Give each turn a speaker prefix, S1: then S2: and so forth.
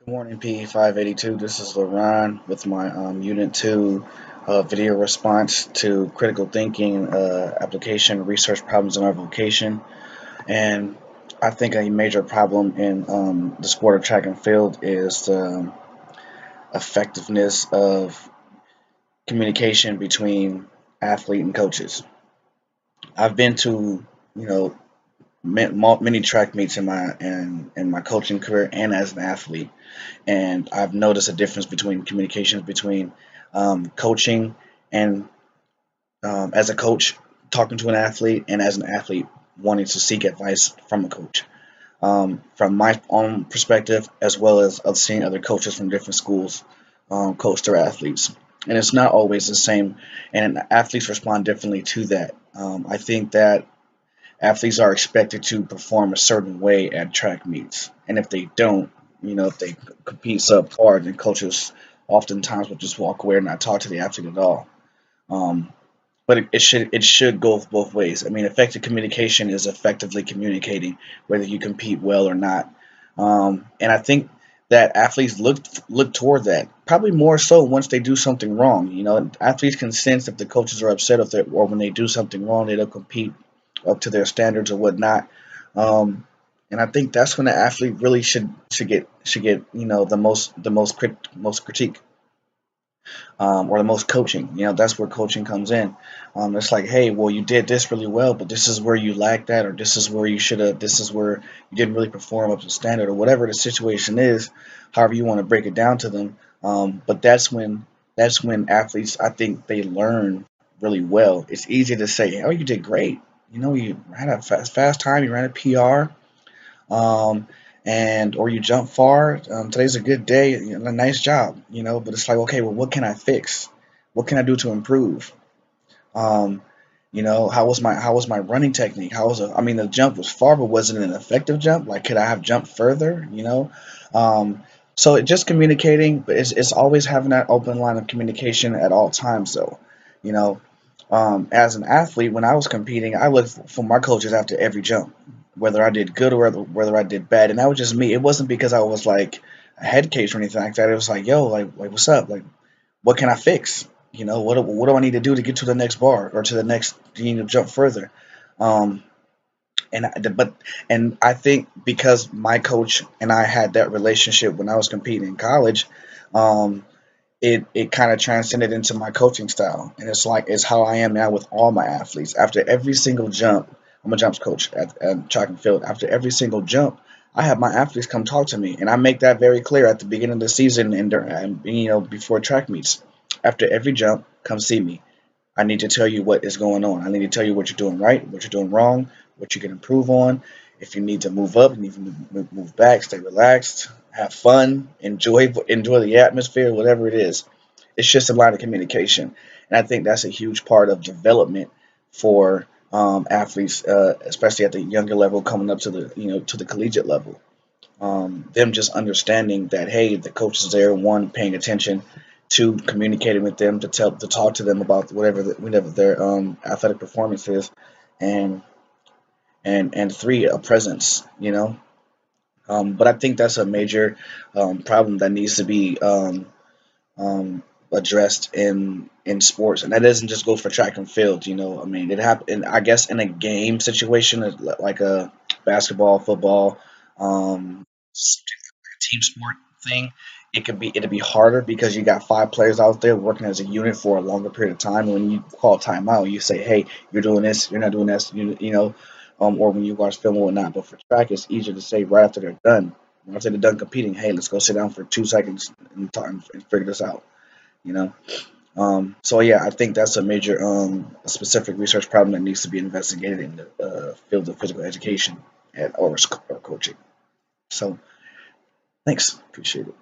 S1: Morning P582. This is LaRon with my Unit 2 video response to critical thinking application research problems in our vocation. And I think a major problem in the sport of track and field is the effectiveness of communication between athlete and coaches. I've been to, you know, many track meets in my coaching career and as an athlete, and I've noticed a difference between communications between coaching and as a coach talking to an athlete, and as an athlete wanting to seek advice from a coach. From my own perspective, as well as of seeing other coaches from different schools coach their athletes, and it's not always the same, and athletes respond differently to that. I think that athletes are expected to perform a certain way at track meets, and if they don't, if they compete subpar, then coaches oftentimes will just walk away and not talk to the athlete at all. Um, but it should go both ways. I mean, effective communication is effectively communicating whether you compete well or not. And I think that athletes look toward that probably more so once they do something wrong. Athletes can sense if the coaches are upset if they or when they do something wrong, they don't compete up to their standards or whatnot. Um, and I think that's when the athlete really should get the most critique, or the most coaching. That's where coaching comes in. It's like, hey, well, you did this really well, but this is where you lacked that, or this is where you should have, this is where you didn't really perform up to standard, or whatever the situation is. However you want to break it down to them. But that's when athletes, I think, they learn really well. It's easy to say, oh, you did great. You ran a fast time, you ran a PR, um, and or you jump far. Today's a good day. Nice job. But it's like, okay, well, what can I fix? What can I do to improve? Um, how was my running technique? I mean, the jump was far, but was it an effective jump? Like, could I have jumped further? Um, so it just communicating, but it's always having that open line of communication at all times, though. You know, as an athlete, when I was competing, I looked for my coaches after every jump, whether I did good or whether I did bad, and that was just me. It wasn't because I was like a head case or anything like that. It was like, yo, like what's up? Like, what can I fix? What do I need to do to get to the next bar or to the next, jump further? Um, but I think because my coach and I had that relationship when I was competing in college, um, it kind of transcended into my coaching style, and it's how I am now with all my athletes. After every single jump, I'm a jumps coach at track and field. After every single jump, I have my athletes come talk to me, and I make that very clear at the beginning of the season and before track meets. After every jump, come see me. I need to tell you what is going on. I need to tell you what you're doing right, what you're doing wrong, what you can improve on. If you need to move up, you need to move back, stay relaxed, have fun, enjoy the atmosphere, whatever it is. It's just a lot of communication, and I think that's a huge part of development for athletes, especially at the younger level, coming up to the collegiate level. Them just understanding that, hey, the coach is there, one, paying attention, two, communicating with them to talk to them about whatever their athletic performance is, and and three, a presence. But I think that's a major problem that needs to be addressed in sports, and that doesn't just go for track and field. I mean, it happened. I guess in a game situation, like a basketball, football, something like a team sport thing, it'd be harder because you got five players out there working as a unit for a longer period of time. When you call timeout, you say, "Hey, you're doing this. You're not doing this." Or when you watch film or whatnot. But for track, it's easier to say right after they're done. After they're done competing, hey, let's go sit down for 2 seconds and talk and figure this out. You know. So yeah, I think that's a major specific research problem that needs to be investigated in the field of physical education or coaching. So thanks, appreciate it.